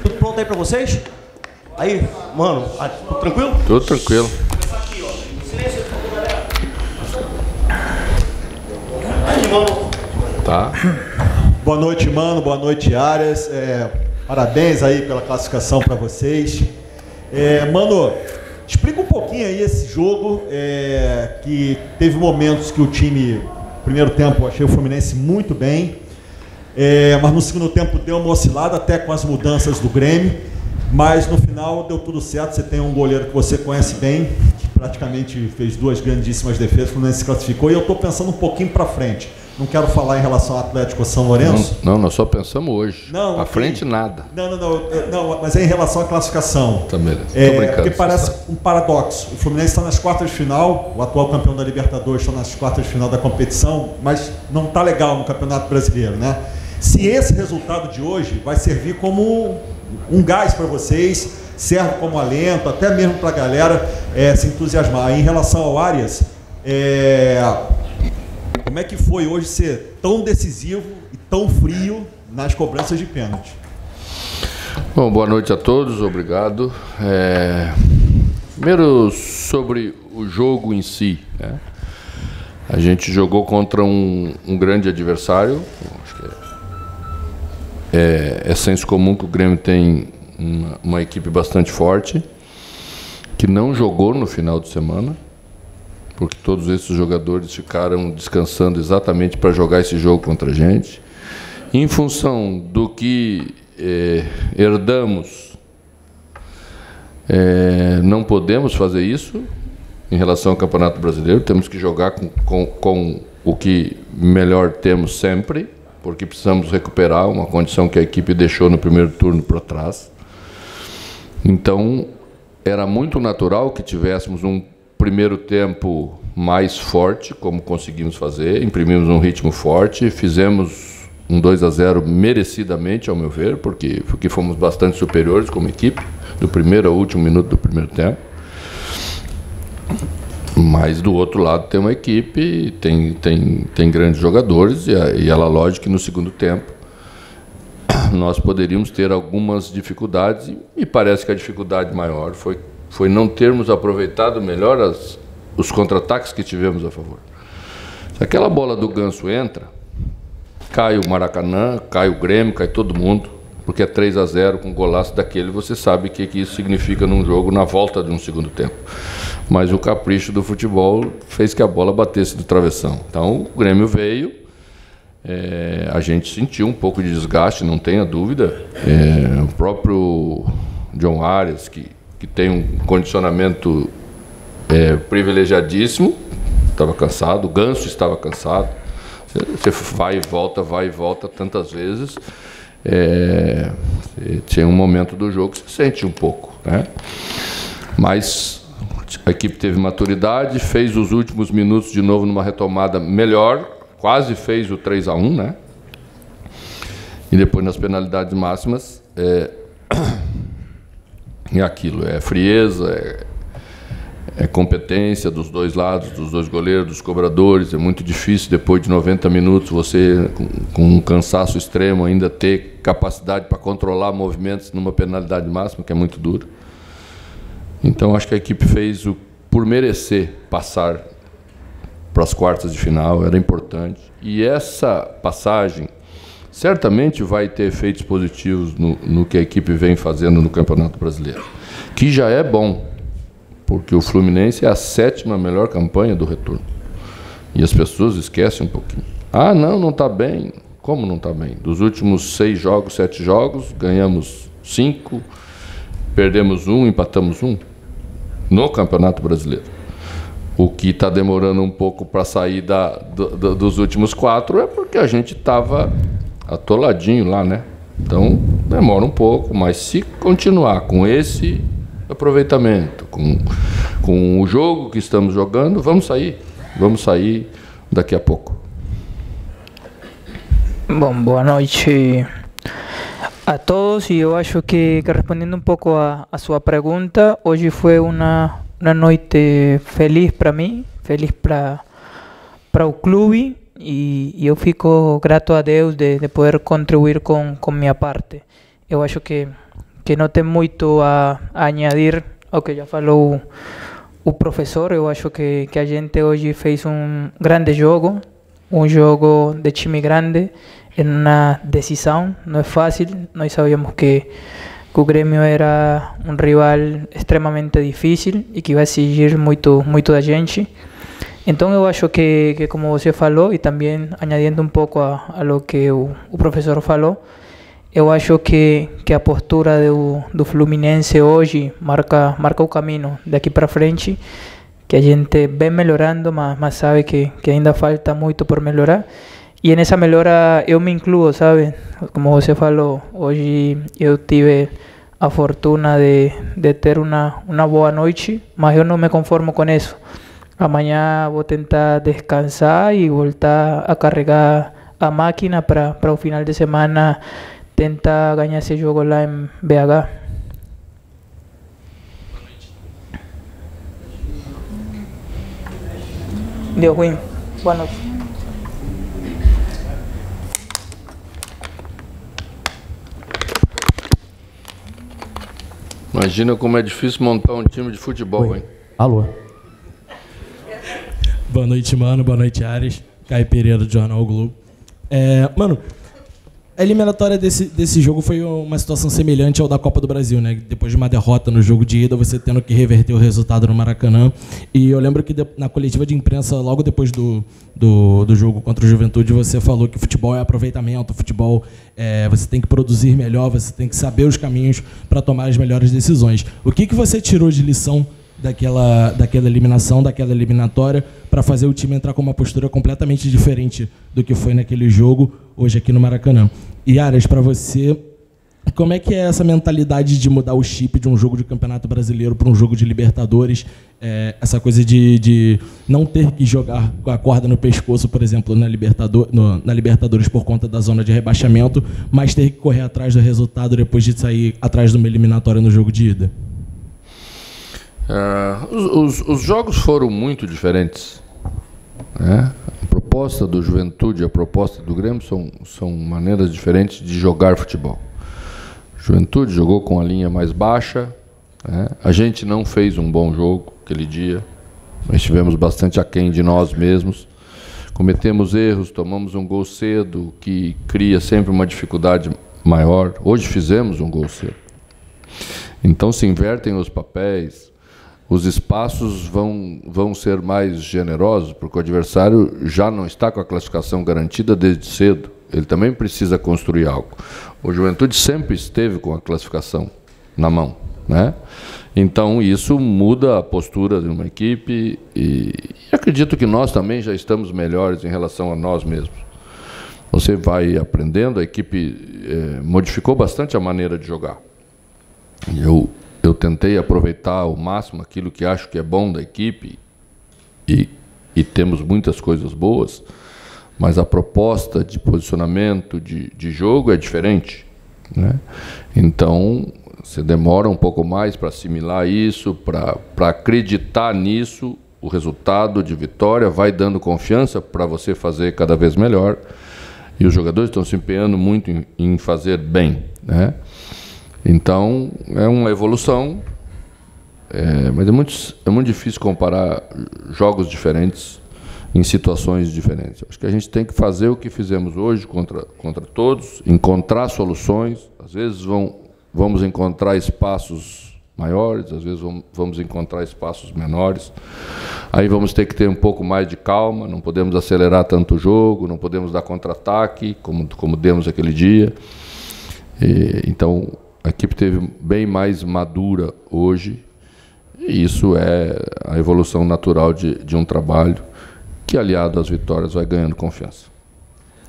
Tudo pronto aí pra vocês? Aí, mano, tudo tranquilo? Tudo tranquilo. Silêncio, por favor, galera. Aí, mano. Tá. Boa noite, mano. Boa noite, Arias. Parabéns aí pela classificação para vocês. Mano, explica um pouquinho aí esse jogo, que teve momentos que o time, primeiro tempo, achei o Fluminense muito bem, mas no segundo tempo deu uma oscilada, até com as mudanças do Grêmio, mas no final deu tudo certo. Você tem um goleiro que você conhece bem, que praticamente fez 2 grandíssimas defesas, o Fluminense se classificou, e eu estou pensando um pouquinho para frente. Não quero falar em relação ao Atlético São Lourenço. Não, nós só pensamos hoje. Não, à frente, nada. Não, mas é em relação à classificação. Também. Porque parece um paradoxo. O Fluminense está nas quartas de final, o atual campeão da Libertadores está nas quartas de final da competição, mas não está legal no Campeonato Brasileiro, né? Se esse resultado de hoje vai servir como um gás para vocês, serve como alento, até mesmo para a galera se entusiasmar. Em relação ao Arias, como é que foi hoje ser tão decisivo e tão frio nas cobranças de pênalti? Bom, boa noite a todos, obrigado. Primeiro, sobre o jogo em si, né? A gente jogou contra um grande adversário. Acho que é senso comum que o Grêmio tem uma equipe bastante forte, que não jogou no final de semana, porque todos esses jogadores ficaram descansando exatamente para jogar esse jogo contra a gente. Em função do que herdamos, não podemos fazer isso em relação ao Campeonato Brasileiro. Temos que jogar com o que melhor temos sempre, porque precisamos recuperar uma condição que a equipe deixou no primeiro turno para trás. Então, era muito natural que tivéssemos um primeiro tempo mais forte, como conseguimos fazer, imprimimos um ritmo forte, fizemos um 2-0 merecidamente, ao meu ver, porque fomos bastante superiores como equipe, do primeiro ao último minuto do primeiro tempo. Mas do outro lado tem uma equipe, tem grandes jogadores, e ela, lógico que no segundo tempo nós poderíamos ter algumas dificuldades, e parece que a dificuldade maior foi não termos aproveitado melhor os contra-ataques que tivemos a favor. Se aquela bola do Ganso entra, cai o Maracanã, cai o Grêmio, cai todo mundo, porque é 3-0 com golaço daquele, você sabe o que isso significa num jogo na volta de um segundo tempo. Mas o capricho do futebol fez que a bola batesse do travessão. Então o Grêmio veio, a gente sentiu um pouco de desgaste, não tenha dúvida. O próprio John Arias, que tem um condicionamento privilegiadíssimo, estava cansado, o Ganso estava cansado. Você vai e volta tantas vezes. Tinha um momento do jogo que você sente um pouco, né? Mas a equipe teve maturidade, fez os últimos minutos de novo numa retomada melhor, quase fez o 3-1, né? E depois nas penalidades máximas é aquilo, frieza, competência dos dois lados, dos dois goleiros, dos cobradores. É muito difícil depois de 90 minutos você, com um cansaço extremo, ainda ter capacidade para controlar movimentos numa penalidade máxima, que é muito duro. Então acho que a equipe fez por merecer passar para as quartas de final, era importante. E essa passagem certamente vai ter efeitos positivos no que a equipe vem fazendo no Campeonato Brasileiro, que já é bom, porque o Fluminense é a 7ª melhor campanha do retorno. E as pessoas esquecem um pouquinho. Ah, não está bem. Como não está bem? Dos últimos 6 jogos, 7 jogos, ganhamos 5, perdemos 1, empatamos 1 no Campeonato Brasileiro. O que está demorando um pouco para sair dos últimos 4 é porque a gente estava atoladinho lá, né? Então demora um pouco, mas se continuar com esse aproveitamento, com o jogo que estamos jogando, vamos sair daqui a pouco. Bom, boa noite a todos, e eu acho que respondendo um pouco a sua pergunta, hoje foi uma noite feliz para mim, feliz para o clube, e eu fico grato a Deus de poder contribuir com minha parte. Eu acho que não tem muito a añadir ao que já falou o professor. Eu acho que a gente hoje fez grande jogo, jogo de time grande, em uma decisão. Não é fácil, nós sabíamos que o Grêmio era rival extremamente difícil e que ia exigir muito da gente. Então eu acho que como você falou, e também añadindo pouco a lo que o professor falou, eu acho que a postura do Fluminense hoje marca o caminho daqui para frente, que a gente vem melhorando, mas sabe que ainda falta muito por melhorar. E nessa melhora eu me incluo, sabe? Como você falou, hoje eu tive a fortuna de ter uma boa noite, mas eu não me conformo com isso. Amanhã vou tentar descansar e voltar a carregar a máquina para o final de semana tentar ganhar esse jogo lá em BH. Deu ruim. Boa noite. Imagina como é difícil montar um time de futebol, hein? Alô. Boa noite, mano. Boa noite, Ares. Caio Pereira, do Jornal o Globo. Mano, a eliminatória desse jogo foi uma situação semelhante ao da Copa do Brasil, né? Depois de uma derrota no jogo de ida, você tendo que reverter o resultado no Maracanã. E eu lembro que na coletiva de imprensa, logo depois do jogo contra o Juventude, você falou que futebol é aproveitamento, futebol você tem que produzir melhor, você tem que saber os caminhos para tomar as melhores decisões. O que você tirou de lição daquela eliminação, daquela eliminatória, para fazer o time entrar com uma postura completamente diferente do que foi naquele jogo, hoje aqui no Maracanã? E, Aras, para você, como é que é essa mentalidade de mudar o chip de um jogo de Campeonato Brasileiro para um jogo de Libertadores? Essa coisa de não ter que jogar com a corda no pescoço, por exemplo, na Libertadores por conta da zona de rebaixamento, mas ter que correr atrás do resultado depois de sair atrás de uma eliminatória no jogo de ida? Os jogos foram muito diferentes, né? A proposta do Juventude e a proposta do Grêmio são maneiras diferentes de jogar futebol. Juventude jogou com a linha mais baixa, né? A gente não fez um bom jogo aquele dia, nós estivemos bastante aquém de nós mesmos, cometemos erros, tomamos um gol cedo, que cria sempre uma dificuldade maior. Hoje fizemos um gol cedo. Então se invertem os papéis, os espaços vão ser mais generosos, porque o adversário já não está com a classificação garantida desde cedo. Ele também precisa construir algo. O Juventude sempre esteve com a classificação na mão, né? Então isso muda a postura de uma equipe e acredito que nós também já estamos melhores em relação a nós mesmos. Você vai aprendendo, a equipe modificou bastante a maneira de jogar. Eu tentei aproveitar ao máximo aquilo que acho que é bom da equipe e temos muitas coisas boas, mas a proposta de posicionamento de jogo é diferente, né? Então, você demora um pouco mais para assimilar isso, para acreditar nisso. O resultado de vitória vai dando confiança para você fazer cada vez melhor, e os jogadores estão se empenhando muito em fazer bem, né? Então, é uma evolução, mas é muito difícil comparar jogos diferentes em situações diferentes. Acho que a gente tem que fazer o que fizemos hoje contra todos, encontrar soluções. Às vezes vamos encontrar espaços maiores, às vezes vamos encontrar espaços menores. Aí vamos ter que ter um pouco mais de calma, não podemos acelerar tanto o jogo, não podemos dar contra-ataque, como demos aquele dia. Então, a equipe esteve bem mais madura hoje, e isso é a evolução natural de um trabalho que, aliado às vitórias, vai ganhando confiança.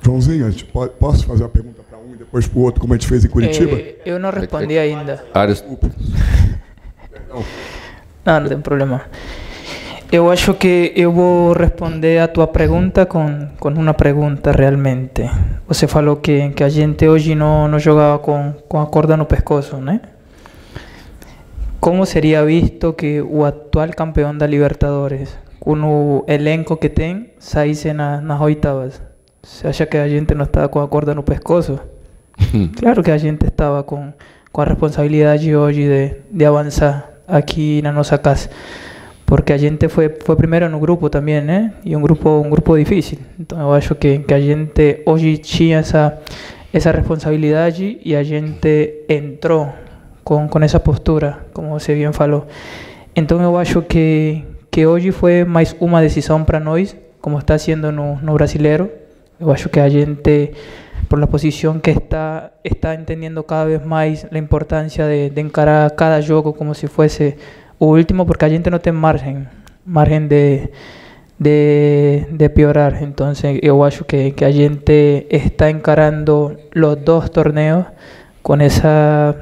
Joãozinho, posso fazer uma pergunta para um e depois para o outro, como a gente fez em Curitiba? Eu não respondi ainda. Ares... Não tem problema. Eu acho que eu vou responder a tua pergunta com uma pergunta realmente. Você falou que a gente hoje não jogava com a corda no pescoço, né? Como seria visto que o atual campeão da Libertadores, com o elenco que tem, saísse nas oitavas. Você acha que a gente não está com a corda no pescoço? Claro que a gente estava com a responsabilidade hoje de avançar aqui na nossa casa. Porque a gente foi primeiro no grupo também, né? E um grupo difícil. Então eu acho que a gente hoje tinha essa responsabilidade e a gente entrou com essa postura, como você bem falou. Então eu acho que hoje foi mais uma decisão para nós, como está sendo no Brasileiro. Eu acho que a gente, por la posición que está entendiendo cada vez más la importancia de encarar cada juego como si fuese o último, porque a gente no tiene margen de piorar. Entonces yo acho que a gente está encarando los dos torneos con esa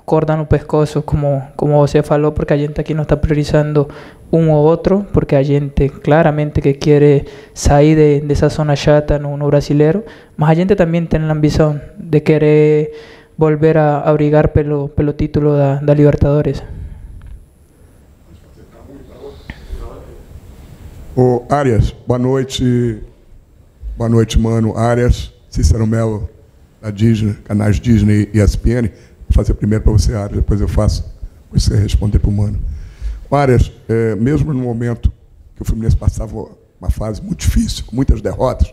corda no pescoço, como você falou, porque a gente aqui não está priorizando um ou outro, porque a gente claramente que quer sair dessa zona chata no Brasileiro, mas a gente também tem a ambição de querer volver a brigar pelo título da Libertadores. Ô, Arias, boa noite. Boa noite, mano. Arias, Cícero Melo, da Disney, canais Disney e ESPN. Vou fazer primeiro para você, Arias, depois eu faço, você responder para o mano. Arias, mesmo no momento que o Fluminense passava uma fase muito difícil, com muitas derrotas,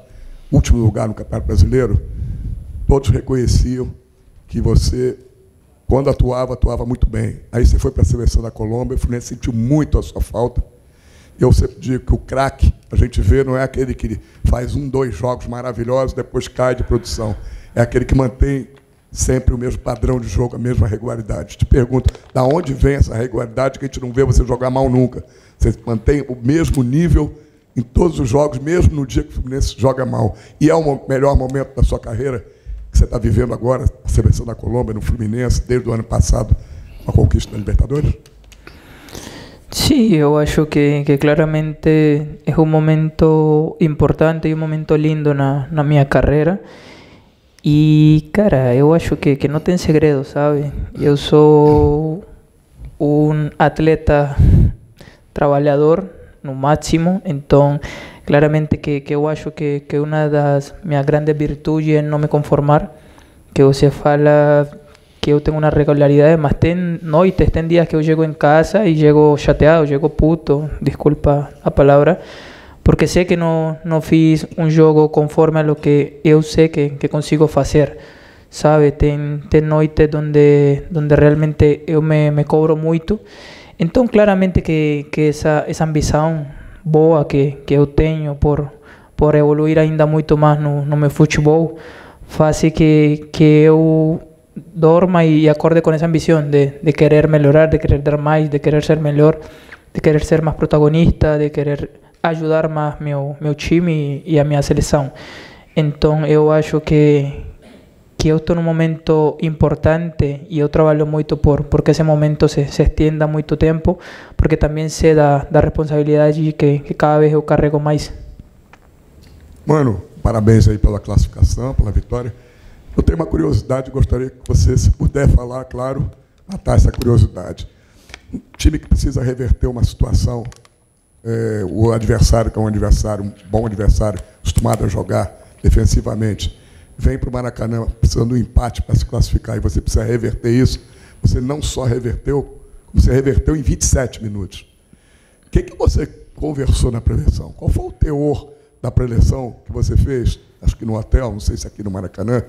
último lugar no Campeonato Brasileiro, todos reconheciam que você, quando atuava muito bem. Aí você foi para a seleção da Colômbia, o Fluminense sentiu muito a sua falta. Eu sempre digo que o craque, a gente vê, não é aquele que faz 1, 2 jogos maravilhosos, depois cai de produção. É aquele que mantém sempre o mesmo padrão de jogo, a mesma regularidade. Te pergunto, da onde vem essa regularidade que a gente não vê você jogar mal nunca? Você mantém o mesmo nível em todos os jogos, mesmo no dia que o Fluminense joga mal. E é o melhor momento da sua carreira que você está vivendo agora, a seleção da Colômbia, no Fluminense, desde o ano passado, a conquista da Libertadores? Sí, yo acho que claramente es un momento importante y un momento lindo na minha carreira. E, cara, eu acho que não tem segredo, sabe? Eu sou um atleta trabalhador no máximo, então, claramente que eu acho que uma das minhas grandes virtudes é não me conformar, que você fala que eu tenho uma regularidade, mas tem noites, tem dias que eu chego em casa e chego chateado, chego puto, desculpa a palavra, porque sei que não fiz um jogo conforme a lo que eu sei que consigo fazer, sabe? Tem noites onde realmente eu me cobro muito. Então, claramente que essa ambição boa que eu tenho por evoluir ainda muito mais no meu futebol faz que eu dorma e acorde com essa ambição de querer melhorar, de querer dar mais, de querer ser melhor, de querer ser mais protagonista, de querer ajudar mais meu time e a minha seleção. Então eu acho que eu estou num momento importante e eu trabalho muito porque esse momento se estenda muito tempo, porque também sei da responsabilidade que cada vez eu carrego mais. Mano, parabéns aí pela classificação, pela vitória. Eu tenho uma curiosidade, gostaria que você, se puder falar, claro, matar essa curiosidade. Um time que precisa reverter uma situação, o adversário, que é um bom adversário, acostumado a jogar defensivamente, vem para o Maracanã precisando de um empate para se classificar, e você precisa reverter isso. Você não só reverteu, como você reverteu em 27 minutos. O que você conversou na preleção? Qual foi o teor da preleção que você fez? Acho que no hotel, não sei se aqui no Maracanã.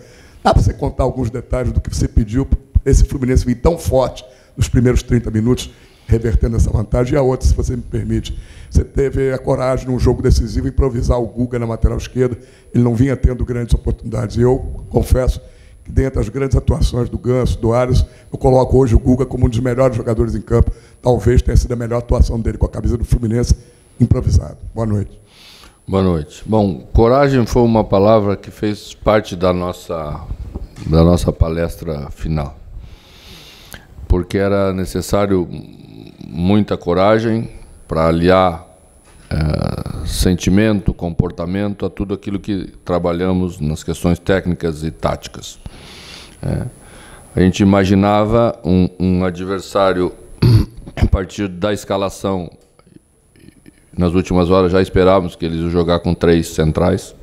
Dá para você contar alguns detalhes do que você pediu para esse Fluminense vir tão forte nos primeiros 30 minutos, revertendo essa vantagem? E a outra, se você me permite, você teve a coragem, num jogo decisivo, improvisar o Guga na lateral esquerda. Ele não vinha tendo grandes oportunidades. E eu confesso que, dentre as grandes atuações do Ganso, do Arias, eu coloco hoje o Guga como um dos melhores jogadores em campo. Talvez tenha sido a melhor atuação dele com a camisa do Fluminense, improvisado. Boa noite. Boa noite. Bom, coragem foi uma palavra que fez parte da nossa palestra final, porque era necessário muita coragem para aliar sentimento, comportamento a tudo aquilo que trabalhamos nas questões técnicas e táticas. A gente imaginava um adversário a partir da escalação nas últimas horas já esperávamos que eles iam jogar com 3 centrais,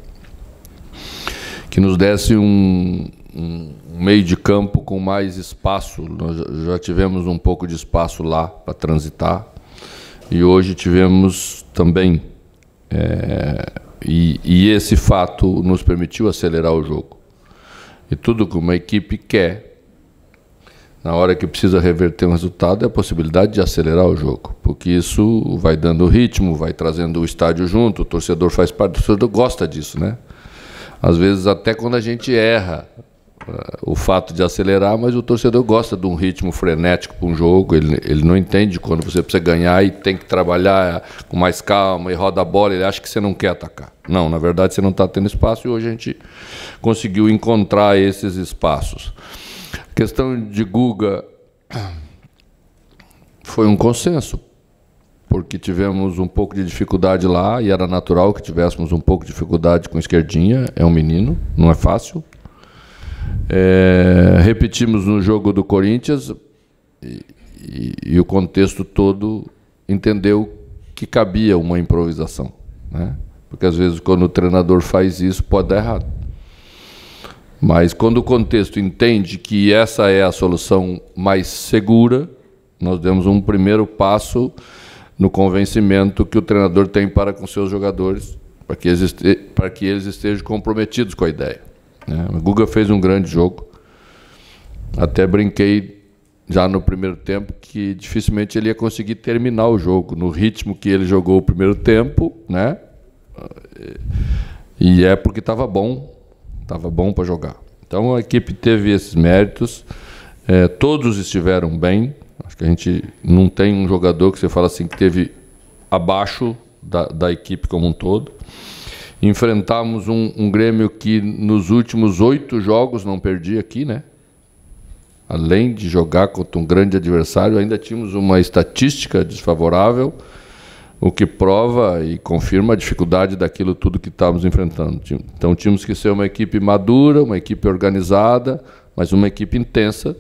que nos desse um meio de campo com mais espaço. Nós já tivemos um pouco de espaço lá para transitar, e hoje tivemos também. E esse fato nos permitiu acelerar o jogo. E tudo que uma equipe quer, na hora que precisa reverter um resultado, é a possibilidade de acelerar o jogo, porque isso vai dando ritmo, vai trazendo o estádio junto, o torcedor faz parte, o torcedor gosta disso, né? Às vezes até quando a gente erra, o fato de acelerar, mas o torcedor gosta de um ritmo frenético para um jogo, ele não entende quando você precisa ganhar e tem que trabalhar com mais calma e roda a bola, ele acha que você não quer atacar. Não, na verdade você não está tendo espaço, e hoje a gente conseguiu encontrar esses espaços. A questão de Guga foi um consenso, porque tivemos um pouco de dificuldade lá, e era natural que tivéssemos um pouco de dificuldade com esquerdinha, é um menino, não é fácil. Repetimos no jogo do Corinthians, e o contexto todo entendeu que cabia uma improvisação, né? Porque às vezes quando o treinador faz isso pode dar errado. Mas quando o contexto entende que essa é a solução mais segura, nós demos um primeiro passo no convencimento que o treinador tem para com seus jogadores, para que eles estejam comprometidos com a ideia, né? O Guga fez um grande jogo. Até brinquei já no primeiro tempo que dificilmente ele ia conseguir terminar o jogo no ritmo que ele jogou o primeiro tempo, né? E é porque estava bom para jogar. Então a equipe teve esses méritos, todos estiveram bem. Acho que a gente não tem um jogador que você fala assim que teve abaixo da equipe como um todo. Enfrentamos um Grêmio que nos últimos 8 jogos não perdia aqui, né? Além de jogar contra um grande adversário, ainda tínhamos uma estatística desfavorável, o que prova e confirma a dificuldade daquilo tudo que estávamos enfrentando. Então tínhamos que ser uma equipe madura, uma equipe organizada, mas uma equipe intensa,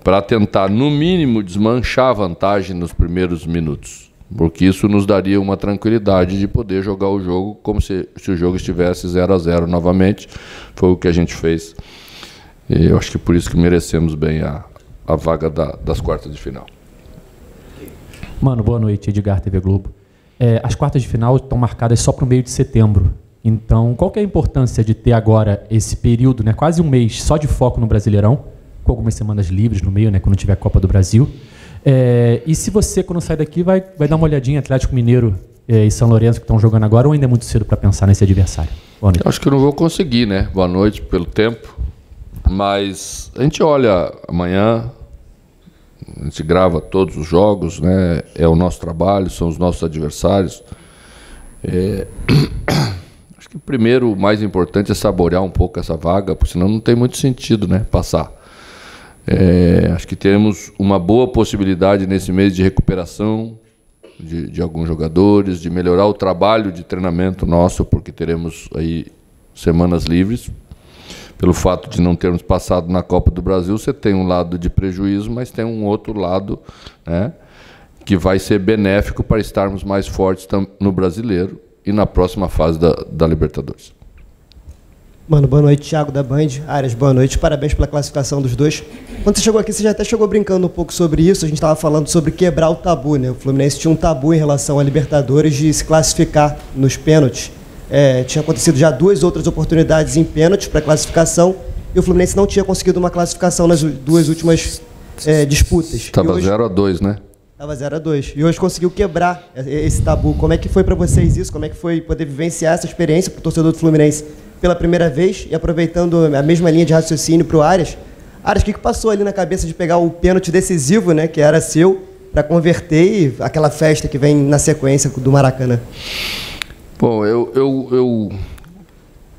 para tentar, no mínimo, desmanchar a vantagem nos primeiros minutos, porque isso nos daria uma tranquilidade de poder jogar o jogo como se o jogo estivesse 0-0 novamente. Foi o que a gente fez. E eu acho que por isso que merecemos bem a vaga das quartas de final. Mano, boa noite, Edgar, TV Globo. As quartas de final estão marcadas só para o meio de setembro. Então, qual que é a importância de ter agora esse período, né, quase um mês só de foco no Brasileirão, com algumas semanas livres no meio, né, quando tiver a Copa do Brasil? E se você, quando sai daqui, vai dar uma olhadinha em Atlético Mineiro e São Lourenço, que estão jogando agora, ou ainda é muito cedo para pensar nesse adversário? Boa noite. Acho que eu não vou conseguir, né? Boa noite pelo tempo. Mas a gente olha amanhã, a gente grava todos os jogos, né? É o nosso trabalho, são os nossos adversários. Acho que primeiro, o mais importante é saborear um pouco essa vaga, porque senão não tem muito sentido, né, passar. Acho que temos uma boa possibilidade nesse mês de recuperação de alguns jogadores, de melhorar o trabalho de treinamento nosso, porque teremos aí semanas livres. Pelo fato de não termos passado na Copa do Brasil, você tem um lado de prejuízo, mas tem um outro lado, né, que vai ser benéfico para estarmos mais fortes no Brasileiro e na próxima fase da Libertadores. Mano, boa noite, Thiago da Band. Arias, boa noite, parabéns pela classificação dos dois. Quando você chegou aqui, você já até chegou brincando um pouco sobre isso, a gente estava falando sobre quebrar o tabu, né? O Fluminense tinha um tabu em relação à Libertadores de se classificar nos pênaltis. Tinha acontecido já 2 outras oportunidades em pênaltis para classificação, e o Fluminense não tinha conseguido uma classificação nas 2 últimas disputas. Estava 0-2, né? Estava 0-2. E hoje conseguiu quebrar esse tabu. Como é que foi para vocês isso? Como é que foi poder vivenciar essa experiência para o torcedor do Fluminense pela primeira vez, e aproveitando a mesma linha de raciocínio para o Arias? Arias, o que passou ali na cabeça de pegar o pênalti decisivo, né, que era seu, para converter, e aquela festa que vem na sequência do Maracanã? Bom, eu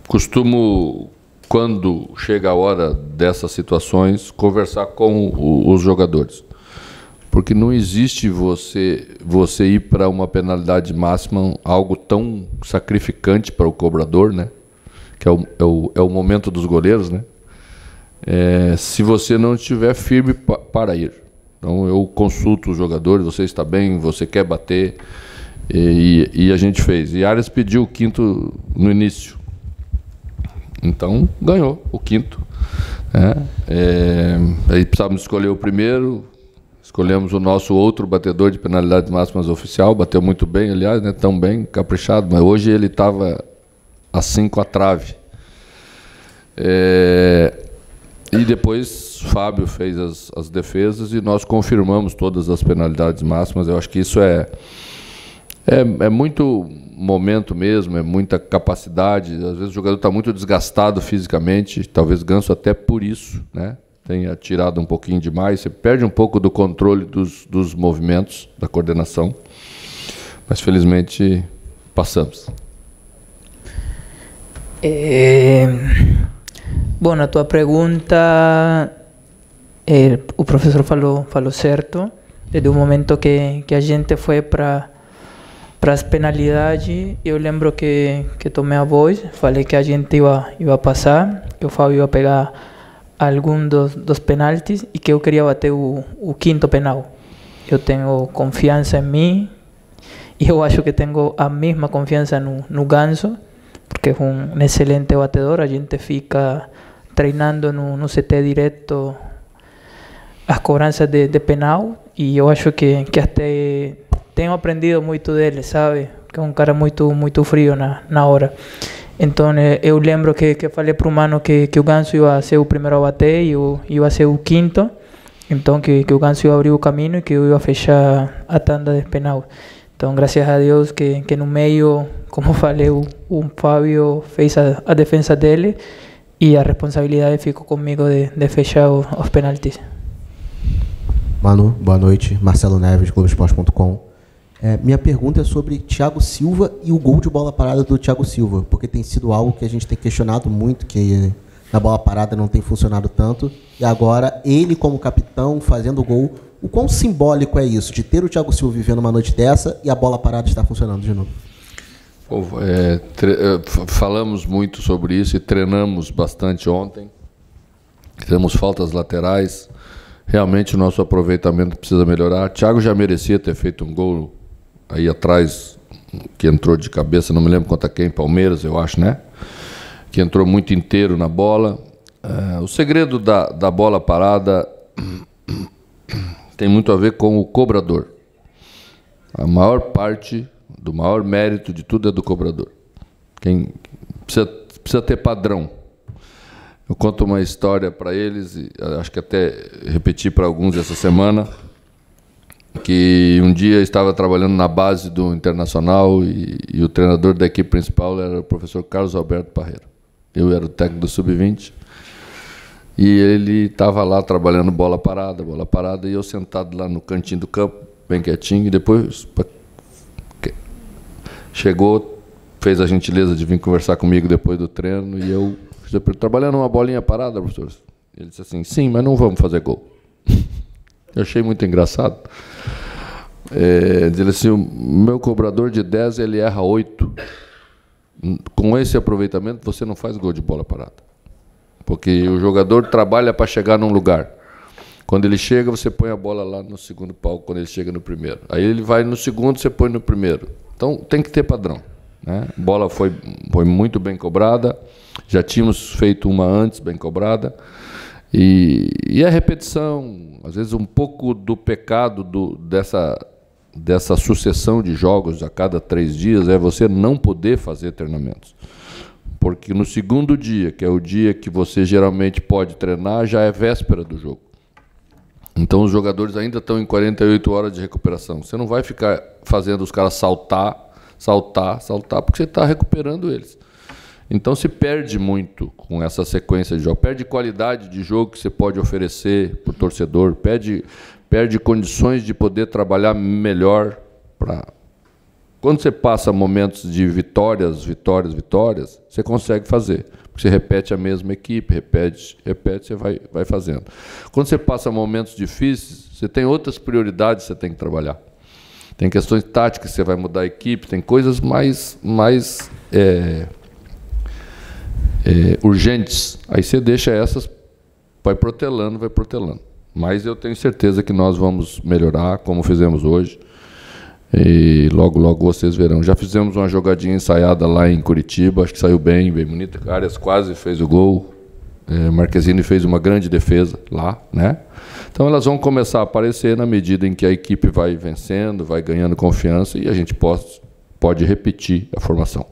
costumo, quando chega a hora dessas situações, conversar com os jogadores. Porque não existe você ir para uma penalidade máxima, algo tão sacrificante para o cobrador, né? Que é o momento dos goleiros, né? Se você não estiver firme para ir. Então eu consulto os jogadores, você está bem, você quer bater. E a gente fez. E Arias pediu o quinto no início. Então, ganhou o quinto. Aí precisávamos escolher o primeiro. Escolhemos o nosso outro batedor de penalidades máximas oficial. Bateu muito bem, aliás, né, tão bem, caprichado. Mas hoje ele estava assim com a trave. E depois Fábio fez as defesas e nós confirmamos todas as penalidades máximas. Eu acho que isso é muito momento mesmo, é muita capacidade. Às vezes o jogador está muito desgastado fisicamente, talvez Ganso até por isso, né, tenha tirado um pouquinho demais. Você perde um pouco do controle dos movimentos, da coordenação. Mas felizmente passamos. Bom, na tua pergunta, o professor falou certo. Desde o momento que a gente foi para as penalidades, eu lembro que tomei a voz, falei que a gente ia passar, que o Fábio ia pegar algum dos penaltis e que eu queria bater o quinto penal. Eu tenho confiança em mim e eu acho que tenho a mesma confiança no Ganso, porque é um excelente batedor. A gente fica treinando no CT direto as cobranças de penal e eu acho que até tenho aprendido muito dele, sabe? Que é um cara muito frio na hora. Então eu lembro que falei para o Mano que o Ganso ia ser o primeiro a bater e eu ia ser o quinto. Então que o Ganso ia abrir o caminho e que eu ia fechar a tanda de penal. Então, graças a Deus que no meio, como falei, o Fábio fez a defesa dele e a responsabilidade ficou comigo de fechar os penaltis. Manu, boa noite. Marcelo Neves, Globoesporte.com. Minha pergunta é sobre Thiago Silva e o gol de bola parada do Thiago Silva, porque tem sido algo que a gente tem questionado muito, que na bola parada não tem funcionado tanto, e agora ele como capitão fazendo o gol. O quão simbólico é isso, de ter o Thiago Silva vivendo uma noite dessa e a bola parada está funcionando de novo? Falamos muito sobre isso e treinamos bastante ontem. Temos faltas laterais. Realmente o nosso aproveitamento precisa melhorar. Thiago já merecia ter feito um gol aí atrás, que entrou de cabeça, não me lembro contra quem, Palmeiras, eu acho, né? Que entrou muito inteiro na bola. O segredo da bola parada tem muito a ver com o cobrador. A maior parte do maior mérito de tudo é do cobrador. Quem precisa ter padrão. Eu conto uma história para eles, e acho que até repeti para alguns essa semana, que um dia estava trabalhando na base do Internacional e o treinador da equipe principal era o professor Carlos Alberto Parreira. Eu era o técnico do Sub-20 e ele estava lá trabalhando bola parada, e eu sentado lá no cantinho do campo, bem quietinho, e depois chegou, fez a gentileza de vir conversar comigo depois do treino e eu trabalhando uma bolinha parada, professor. Ele disse assim, sim, mas não vamos fazer gol. Eu achei muito engraçado. Ele assim, o meu cobrador de 10, ele erra 8. Com esse aproveitamento, você não faz gol de bola parada. Porque o jogador trabalha para chegar num lugar. Quando ele chega, você põe a bola lá no segundo palco, quando ele chega no primeiro. Aí ele vai no segundo, você põe no primeiro. Então, tem que ter padrão. A bola foi muito bem cobrada, já tínhamos feito uma antes bem cobrada, e a repetição, às vezes um pouco do pecado dessa sucessão de jogos a cada 3 dias é você não poder fazer treinamentos. Porque no segundo dia, que é o dia que você geralmente pode treinar, já é véspera do jogo. Então os jogadores ainda estão em 48 horas de recuperação. Você não vai ficar fazendo os caras saltar, porque você está recuperando eles. Então se perde muito com essa sequência de jogos. Perde qualidade de jogo que você pode oferecer para o torcedor, perde condições de poder trabalhar melhor. Quando você passa momentos de vitórias, você consegue fazer. Porque você repete a mesma equipe, repete, você vai fazendo. Quando você passa momentos difíceis, você tem outras prioridades que você tem que trabalhar. Tem questões táticas, você vai mudar a equipe, tem coisas mais urgentes. Aí você deixa essas, vai protelando. Mas eu tenho certeza que nós vamos melhorar, como fizemos hoje. E logo, logo vocês verão. Já fizemos uma jogadinha ensaiada lá em Curitiba, acho que saiu bem bonita. Arias quase fez o gol. Marquezine fez uma grande defesa lá, né? Então elas vão começar a aparecer na medida em que a equipe vai vencendo, vai ganhando confiança e a gente pode repetir a formação.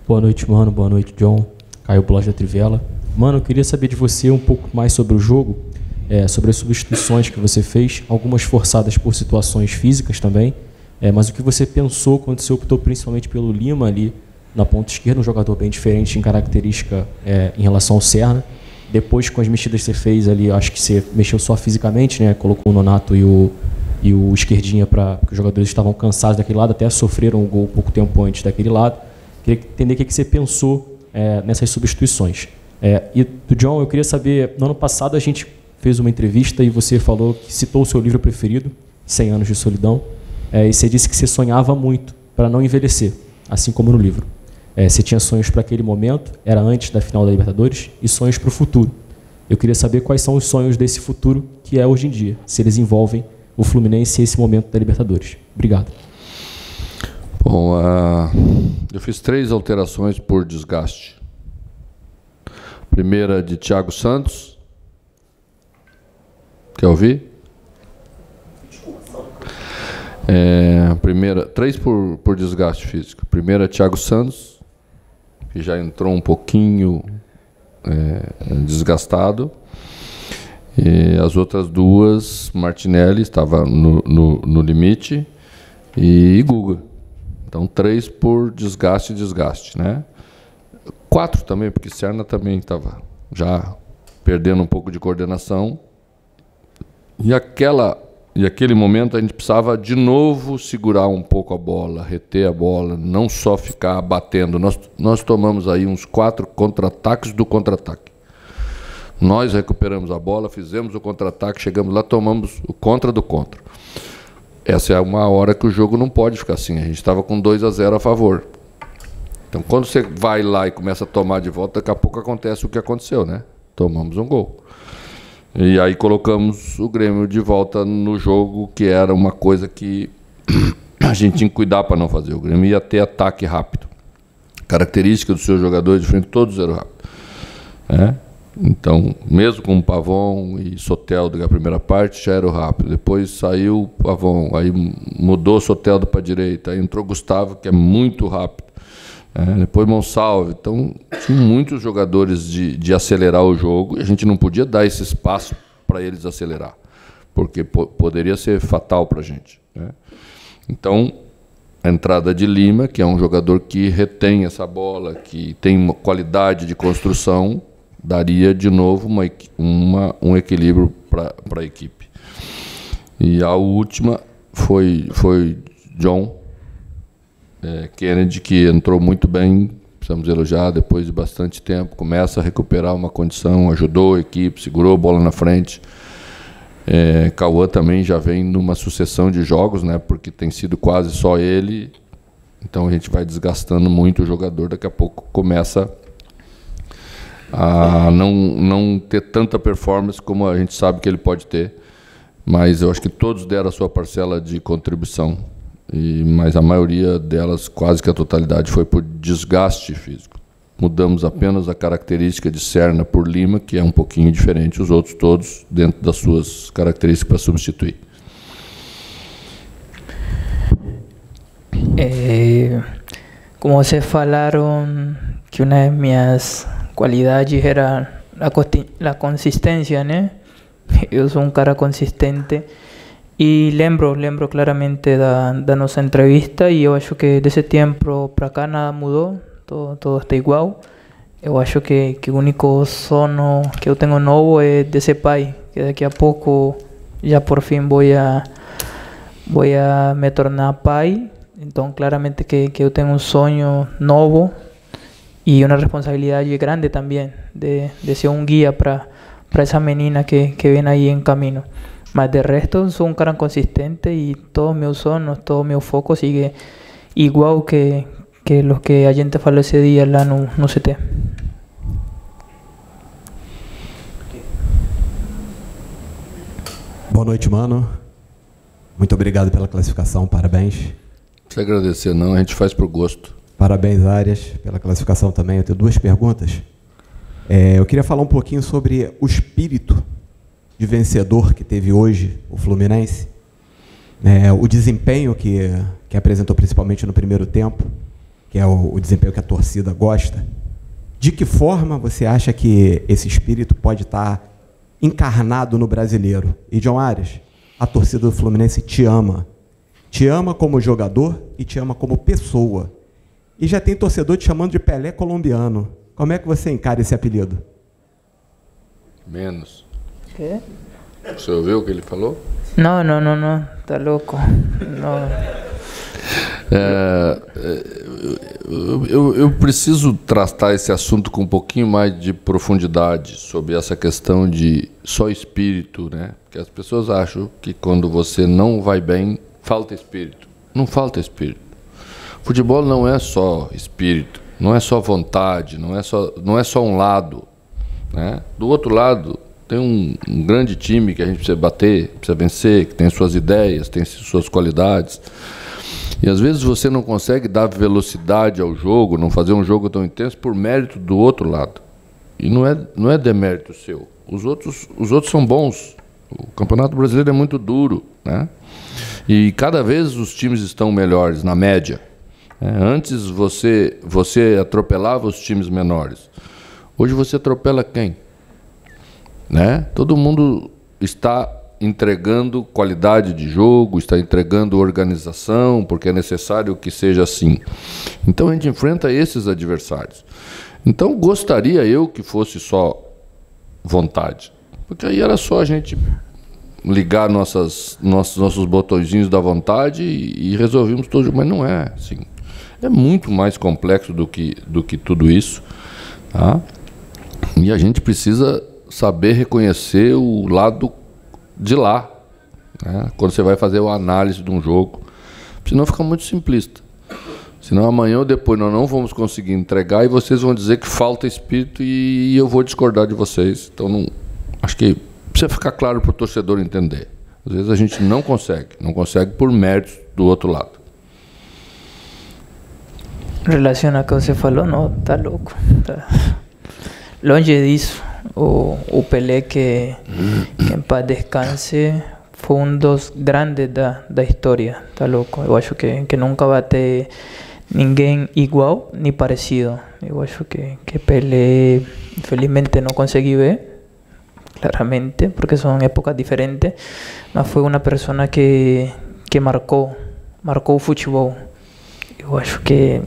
Boa noite, mano. Boa noite, John. Caio Bloch da Trivela. Mano, eu queria saber de você um pouco mais sobre o jogo, sobre as substituições que você fez, algumas forçadas por situações físicas também, mas o que você pensou quando você optou principalmente pelo Lima ali na ponta esquerda, um jogador bem diferente em característica em relação ao Serna. Depois, com as mexidas que você fez ali, acho que você mexeu só fisicamente, né? Colocou o Nonato e o Esquerdinha, porque os jogadores estavam cansados daquele lado, até sofreram um gol pouco tempo antes daquele lado. Queria entender o que você pensou nessas substituições. E do John, eu queria saber, no ano passado a gente fez uma entrevista e você falou que citou o seu livro preferido, 100 Anos de Solidão, e você disse que você sonhava muito para não envelhecer, assim como no livro. Você tinha sonhos para aquele momento, era antes da final da Libertadores, e sonhos para o futuro. Eu queria saber quais são os sonhos desse futuro que é hoje em dia, se eles envolvem o Fluminense e esse momento da Libertadores. Obrigado. Bom, eu fiz 3 alterações por desgaste. Primeira de Thiago Santos. Quer ouvir? Primeira, 3 por desgaste físico. Primeira, Thiago Santos, que já entrou um pouquinho desgastado. E as outras 2, Martinelli, estava no limite, e Guga. Então, 3 por desgaste, né? 4 também, porque Serna também estava já perdendo um pouco de coordenação. E aquele momento a gente precisava de novo segurar um pouco a bola, reter a bola, não só ficar batendo. Nós tomamos aí uns 4 contra-ataques do contra-ataque. Nós recuperamos a bola, fizemos o contra-ataque, chegamos lá, tomamos o contra do contra. Essa é uma hora que o jogo não pode ficar assim. A gente estava com 2-0 a favor. Então, quando você vai lá e começa a tomar de volta, daqui a pouco acontece o que aconteceu, né? Tomamos um gol. E aí colocamos o Grêmio de volta no jogo, que era uma coisa que a gente tinha que cuidar para não fazer. O Grêmio ia ter ataque rápido. Característica dos seus jogadores de frente, todos eram rápidos. Então, mesmo com o Pavon e Soteldo na primeira parte, já era rápido. Depois saiu o Pavon, aí mudou Soteldo para a direita, aí entrou Gustavo, que é muito rápido. Depois Monsalve. Então, tinha muitos jogadores de acelerar o jogo, e a gente não podia dar esse espaço para eles acelerar, porque poderia ser fatal para a gente. Então, a entrada de Lima, que é um jogador que retém essa bola, que tem uma qualidade de construção, daria de novo um equilíbrio para a equipe. E a última foi John Kennedy, que entrou muito bem, precisamos elogiar, depois de bastante tempo, começa a recuperar uma condição, ajudou a equipe, segurou a bola na frente. Cauã também já vem numa sucessão de jogos, né, porque tem sido quase só ele, então a gente vai desgastando muito o jogador, daqui a pouco começa a não ter tanta performance como a gente sabe que ele pode ter, mas eu acho que todos deram a sua parcela de contribuição, mas a maioria delas, quase que a totalidade, foi por desgaste físico. Mudamos apenas a característica de Serna por Lima, que é um pouquinho diferente, os outros todos dentro das suas características para substituir. Como vocês falaram que uma de minhas qualidades era a consistência, né? Eu sou um cara consistente e lembro claramente da nossa entrevista, e eu acho que desse tempo para cá nada mudou, todo está igual. Eu acho que o único sonho que eu tenho novo é de ser pai, que daqui a pouco já por fim vou a me tornar pai. Então claramente que eu tenho um sonho novo e uma responsabilidade grande também de ser um guia para essa menina que vem aí em caminho. Mas de resto sou um cara consistente e todos meus sonhos, todo meu foco sigue igual que os que a gente falou esse dia lá no CT. Boa noite, mano. Muito obrigado pela classificação, parabéns. Não precisa agradecer não, a gente faz por gosto. Parabéns, Arias, pela classificação também. Eu tenho 2 perguntas. Eu queria falar um pouquinho sobre o espírito de vencedor que teve hoje o Fluminense. O desempenho que apresentou principalmente no primeiro tempo, que é o desempenho que a torcida gosta. De que forma você acha que esse espírito pode estar encarnado no brasileiro? E, John Arias, a torcida do Fluminense te ama. Te ama como jogador e te ama como pessoa. E já tem torcedor te chamando de Pelé colombiano. Como é que você encara esse apelido? Menos. ¿Qué? Você ouviu o que ele falou? No, está loco. No. Eu preciso tratar esse assunto com um pouquinho mais de profundidade sobre essa questão de só espírito, né? Porque as pessoas acham que quando você não vai bem, falta espírito. Não falta espírito. Futebol não é só espírito, não é só vontade, não é só um lado, né? Do outro lado, tem um grande time que a gente precisa bater, precisa vencer, que tem suas ideias, tem suas qualidades. E às vezes você não consegue dar velocidade ao jogo, não fazer um jogo tão intenso por mérito do outro lado. E não é demérito seu. Os outros são bons. O Campeonato Brasileiro é muito duro, né? E cada vez os times estão melhores, na média. Antes você atropelava os times menores. Hoje você atropela quem? Né? Todo mundo está entregando qualidade de jogo, está entregando organização, porque é necessário que seja assim. Então a gente enfrenta esses adversários. Então gostaria eu que fosse só vontade, porque aí era só a gente ligar nossos botõezinhos da vontade e resolvemos tudo, mas não é assim. É muito mais complexo do que tudo isso, tá? E a gente precisa saber reconhecer o lado de lá, né? Quando você vai fazer a análise de um jogo, senão fica muito simplista. Senão amanhã ou depois nós não vamos conseguir entregar e vocês vão dizer que falta espírito e eu vou discordar de vocês. Então acho que precisa ficar claro para o torcedor entender. Às vezes a gente não consegue por méritos do outro lado. Relaciona ao que você falou, não, tá louco. Tá longe disso. O Pelé, que em paz descanse, foi dos grandes da história, tá louco. Eu acho que nunca vai ter ninguém igual nem parecido. Eu acho que Pelé, infelizmente, não consegui ver, claramente, porque são épocas diferentes, mas foi uma pessoa que marcou o futebol. Eu acho que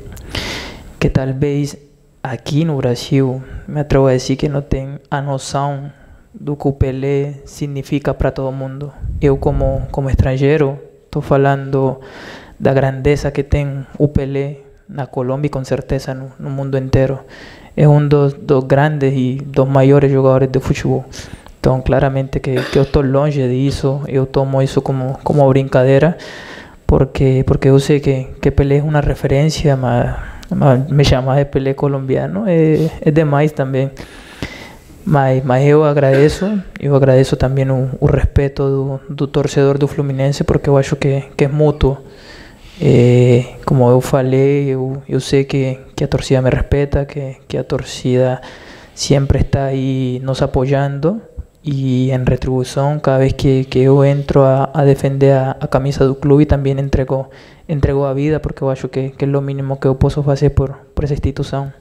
talvez aqui no Brasil, me atrevo a dizer que não tem a noção do que o Pelé significa para todo mundo. Eu, como estrangeiro, estou falando da grandeza que tem o Pelé na Colômbia e com certeza no mundo inteiro. É dos grandes e dos maiores jogadores de futebol. Então, claramente que eu estou longe disso, eu tomo isso como brincadeira, porque eu sei que Pelé é uma referência, mas me chamar de Pelé colombiano é demais também. Mas eu agradeço também o respeito do torcedor do Fluminense, porque eu acho que é mútuo. Como eu falei, eu sei que a torcida me respeita, que a torcida sempre está aí nos apoiando, e em retribuição, cada vez que eu entro a defender a camisa do clube, também entrego a vida, porque eu acho que é o mínimo que eu posso fazer por essa instituição.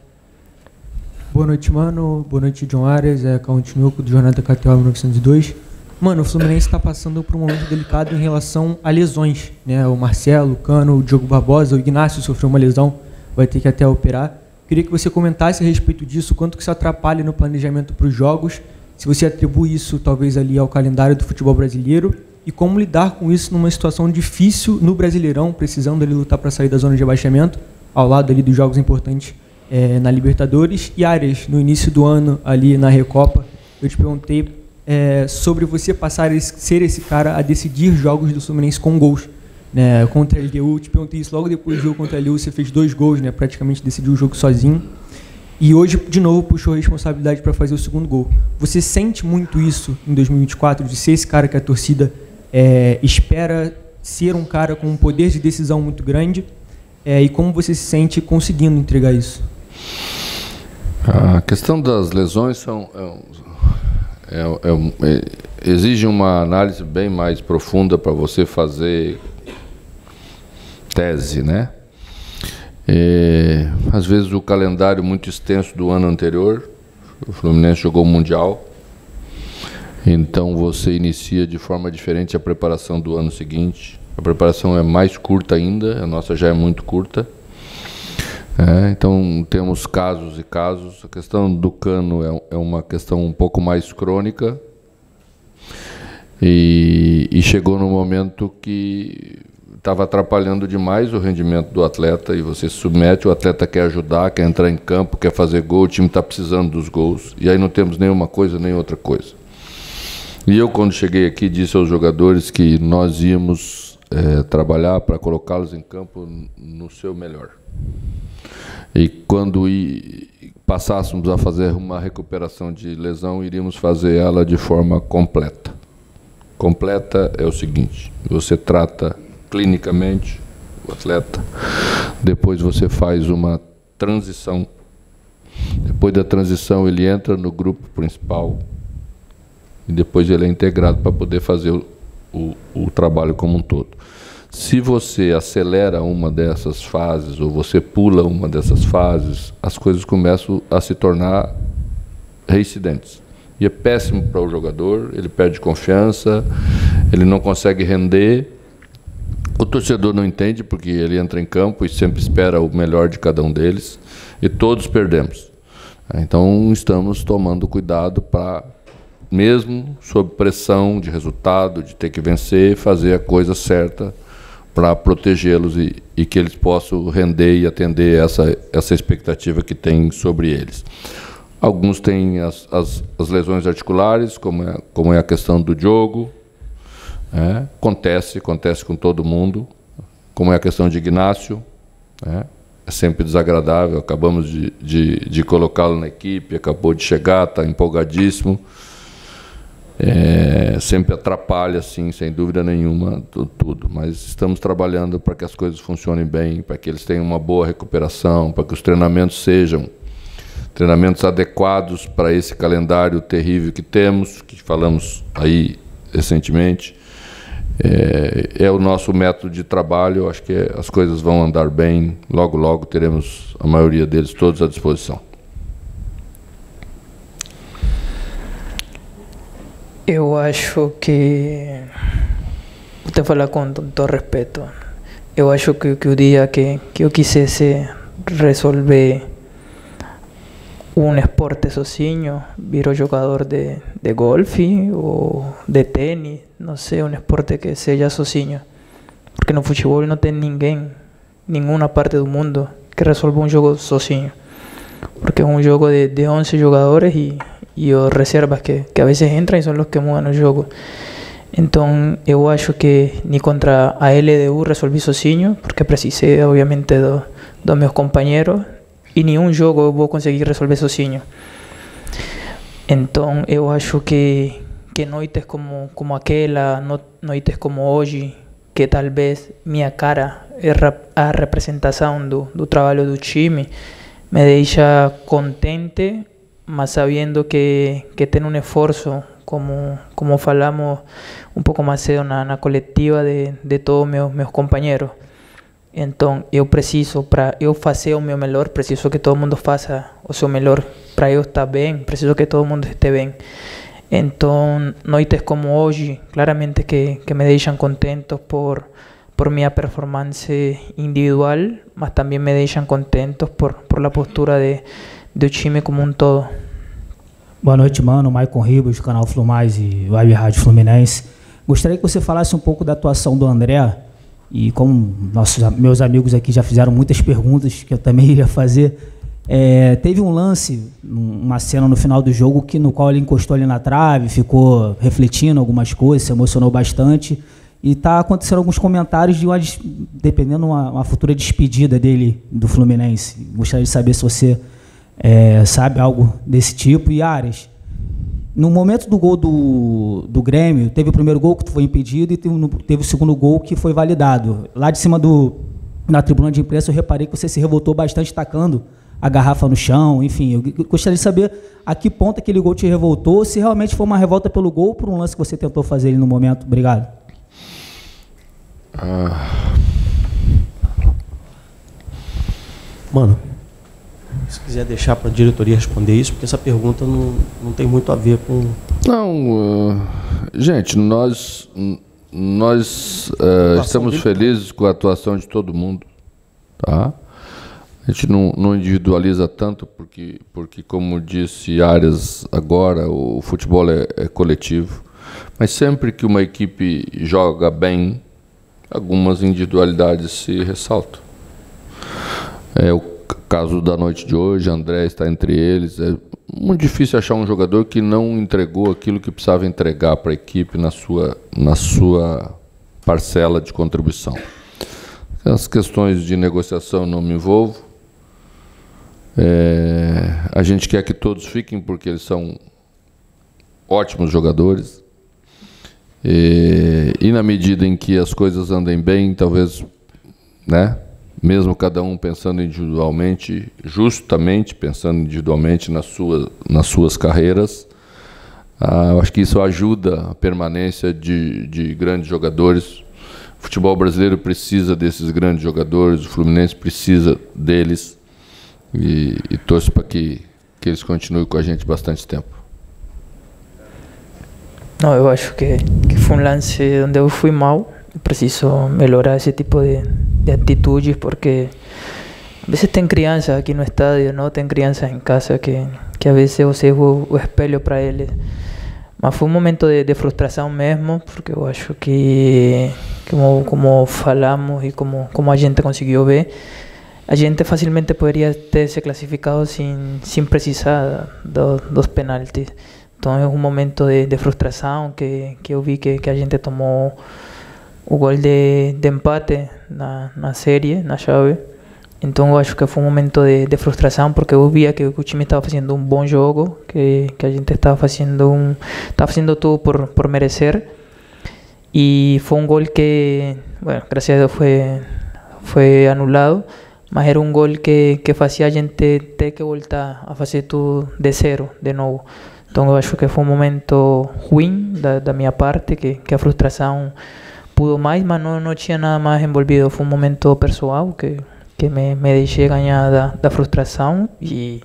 Boa noite, mano. Boa noite, John Arias. Continuo com o Jornada da KTO 1902. Mano, o Fluminense está passando por um momento delicado em relação a lesões, né? O Marcelo, o Cano, o Diogo Barbosa, o Ignacio sofreu uma lesão, vai ter que até operar. Queria que você comentasse a respeito disso, quanto que isso atrapalha no planejamento para os jogos, se você atribui isso talvez ali ao calendário do futebol brasileiro, e como lidar com isso numa situação difícil no Brasileirão, precisando ali lutar para sair da zona de rebaixamento, ao lado ali dos jogos importantes na Libertadores. E Arias, no início do ano ali na Recopa, eu te perguntei sobre você passar a ser esse cara a decidir jogos do Fluminense com gols, né? Contra a LDU, te perguntei isso logo depois do jogo contra a LDU, você fez 2 gols, né? Praticamente decidiu o jogo sozinho. E hoje, de novo, puxou a responsabilidade para fazer o segundo gol. Você sente muito isso em 2024, de ser esse cara que a torcida espera ser um cara com um poder de decisão muito grande, e como você se sente conseguindo entregar isso? A questão das lesões exige uma análise bem mais profunda para você fazer tese, né? Às vezes o calendário muito extenso do ano anterior, o Fluminense jogou o Mundial, então você inicia de forma diferente a preparação do ano seguinte. A preparação é mais curta ainda, a nossa já é muito curta. Então temos casos e casos. A questão do Cano é uma questão um pouco mais crônica e chegou no momento que estava atrapalhando demais o rendimento do atleta, e você submete, o atleta quer ajudar, quer entrar em campo, quer fazer gol, o time está precisando dos gols, e aí não temos nenhuma coisa nem outra coisa. E eu, quando cheguei aqui, disse aos jogadores que nós íamos trabalhar para colocá-los em campo no seu melhor. E quando passássemos a fazer uma recuperação de lesão, iríamos fazer ela de forma completa. Completa é o seguinte: você trata clinicamente o atleta, depois você faz uma transição, depois da transição ele entra no grupo principal e depois ele é integrado para poder fazer o trabalho como um todo. Se você acelera uma dessas fases ou você pula uma dessas fases, as coisas começam a se tornar reincidentes. E é péssimo para o jogador, ele perde confiança, ele não consegue render. O torcedor não entende, porque ele entra em campo e sempre espera o melhor de cada um deles, e todos perdemos. Então estamos tomando cuidado para, mesmo sob pressão de resultado, de ter que vencer, fazer a coisa certa para protegê-los e que eles possam render e atender essa expectativa que tem sobre eles. Alguns têm as lesões articulares, como é a questão do Diogo. Acontece com todo mundo, como é a questão de Ignácio, é sempre desagradável. Acabamos de colocá-lo na equipe, acabou de chegar, está empolgadíssimo, sempre atrapalha, sim, sem dúvida nenhuma, tudo, mas estamos trabalhando para que as coisas funcionem bem, para que eles tenham uma boa recuperação, para que os treinamentos sejam treinamentos adequados para esse calendário terrível que temos, que falamos aí recentemente. É o nosso método de trabalho. Eu acho que as coisas vão andar bem. Logo, logo teremos a maioria deles todos à disposição. Eu acho que, vou te falar com todo respeito, eu acho que o dia que eu quisesse resolver esporte sozinho, viro jogador de golfe ou de tênis, não sei, esporte que seja sozinho. Porque no futebol não tem ninguém, nenhuma parte do mundo que resolva jogo sozinho. Porque é jogo de 11 jogadores e os reservas que a vezes entram e são os que mudam o jogo. Então eu acho que nem contra a LDU resolvi sozinho, porque precisei obviamente dos meus companheiros, e nenhum jogo eu vou conseguir resolver sozinho. Então eu acho que noites como aquela, noites como hoje, que talvez minha cara é a representação do trabalho do time, me deixa contente, mas sabendo que tem esforço, como falamos um pouco mais cedo na coletiva de todos meus companheiros. Então eu preciso, para eu fazer o meu melhor, preciso que todo mundo faça o seu melhor. Para eu estar bem, preciso que todo mundo esteja bem. Então noites como hoje, claramente que me deixam contentos por minha performance individual, mas também me deixam contentos por a postura do time como um todo. Boa noite, mano. Maicon Ribas, do canal Flu Mais e Web Rádio Fluminense. Gostaria que você falasse um pouco da atuação do André, e como meus amigos aqui já fizeram muitas perguntas que eu também iria fazer, teve um lance, uma cena no final do jogo no qual ele encostou ali na trave, ficou refletindo algumas coisas, se emocionou bastante, e está acontecendo alguns comentários dependendo uma futura despedida dele do Fluminense. Gostaria de saber se você sabe algo desse tipo. E Arias, No momento do gol do Grêmio, teve o primeiro gol que foi impedido e teve o segundo gol que foi validado. Lá de cima na tribuna de imprensa eu reparei que você se revoltou bastante tacando a garrafa no chão, enfim. Eu gostaria de saber a que ponto aquele gol te revoltou, se realmente foi uma revolta pelo gol ou por um lance que você tentou fazer ali no momento. Obrigado. Mano, se quiser deixar para a diretoria responder isso, porque essa pergunta não tem muito a ver com... Não, gente, nós estamos felizes com a atuação de todo mundo, tá? A gente não individualiza tanto, porque como disse Arias agora, o futebol é coletivo. Mas sempre que uma equipe joga bem, algumas individualidades se ressaltam. É o caso da noite de hoje, André está entre eles. É muito difícil achar um jogador que não entregou aquilo que precisava entregar para a equipe na sua parcela de contribuição. As questões de negociação não me envolvo. A gente quer que todos fiquem porque eles são ótimos jogadores. E na medida em que as coisas andem bem, talvez, né, mesmo cada um pensando individualmente, justamente pensando individualmente nas suas carreiras, eu acho que isso ajuda a permanência de grandes jogadores. O futebol brasileiro precisa desses grandes jogadores, o Fluminense precisa deles, e torço para que eles continuem com a gente bastante tempo. Não, eu acho que foi um lance onde eu fui mal. Eu preciso melhorar esse tipo de atitudes, porque a veces tem crianças aqui no estádio, não tem crianças em casa que a vezes você é o espelho para eles. Mas foi um momento de frustração mesmo, porque eu acho que como falamos e como a gente conseguiu ver, a gente facilmente poderia ter se classificado sem precisar dos penaltis. Então é um momento de frustração que eu vi que a gente tomou o gol de empate na série, na chave. Então eu acho que foi um momento de frustração, porque eu via que o time estava fazendo um bom jogo, que a gente estava fazendo tudo por merecer. E foi um gol que, bueno, graças a Deus foi anulado, mas era um gol que fazia a gente ter que voltar a fazer tudo de zero, de novo. Então eu acho que foi um momento ruim da minha parte, que a frustração pudo mais, mas não tinha nada mais envolvido. Foi um momento pessoal que me deixei ganhar da frustração, e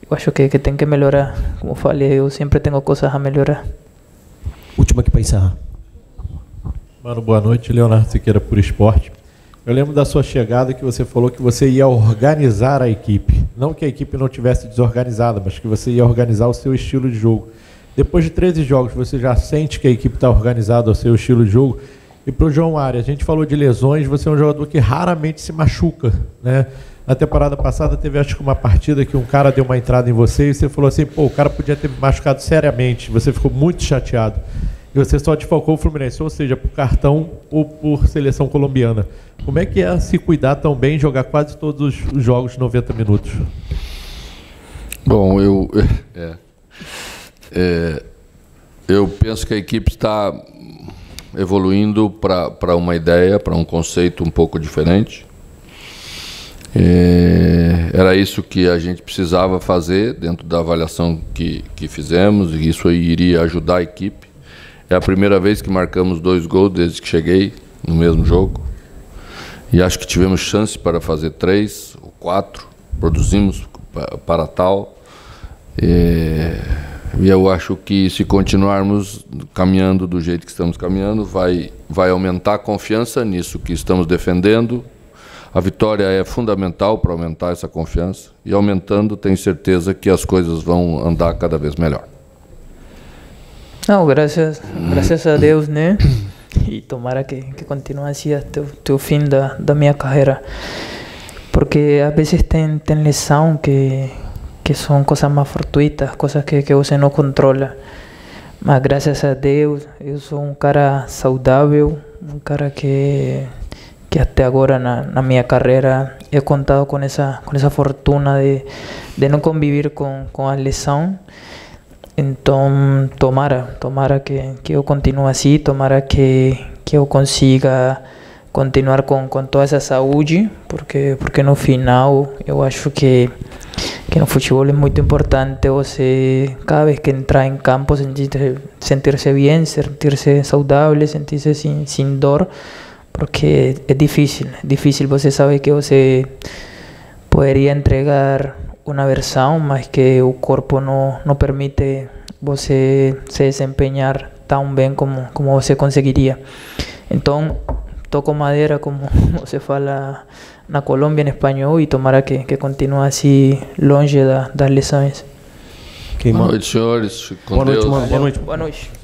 eu acho que tem que melhorar. Como falei, eu sempre tenho coisas a melhorar. Última aqui para encerrar. Mano, boa noite. Leonardo Siqueira, Puro Esporte. Eu lembro da sua chegada que você falou que você ia organizar a equipe. Não que a equipe não tivesse desorganizada, mas que você ia organizar o seu estilo de jogo. Depois de 13 jogos, você já sente que a equipe está organizada ao seu estilo de jogo? E para o João Arias, a gente falou de lesões, você é um jogador que raramente se machuca, né? Na temporada passada teve, acho que, uma partida que um cara deu uma entrada em você e você falou assim, pô, o cara podia ter me machucado seriamente. Você ficou muito chateado. E você só desfalcou o Fluminense, ou seja, por cartão ou por seleção colombiana. Como é que é se cuidar tão bem e jogar quase todos os jogos de 90 minutos? Bom, eu penso que a equipe está evoluindo para uma ideia, para um conceito um pouco diferente. Era isso que a gente precisava fazer dentro da avaliação que fizemos, e isso aí iria ajudar a equipe. É a primeira vez que marcamos 2 gols desde que cheguei no mesmo jogo. E acho que tivemos chance para fazer 3 ou 4. Produzimos para tal. E eu acho que se continuarmos caminhando do jeito que estamos caminhando, vai aumentar a confiança nisso que estamos defendendo. A vitória é fundamental para aumentar essa confiança. E aumentando, tenho certeza que as coisas vão andar cada vez melhor. Não, graças a Deus, né? E tomara que continue assim até o fim da minha carreira. Porque às vezes tem lesão que são coisas mais fortuitas, coisas que você não controla. Mas graças a Deus, eu sou um cara saudável, um cara que até agora na minha carreira he contado com essa fortuna de não conviver com a lesão. Então, tomara que eu continue assim, tomara que eu consiga continuar com toda essa saúde, porque no final eu acho que no futebol é muito importante você, cada vez que entrar em campo, sentir-se bem, sentir-se saudável, sentir-se sem dor, porque é difícil você sabe que você poderia entregar uma versão, mas que o corpo não permite você se desempenhar tão bem como você conseguiria. Então, toco madeira, como você fala na Colômbia em espanhol, e tomara que continue assim, longe das lesões. Boa noite, senhores. Com Boa noite, Deus. mano. Boa noite.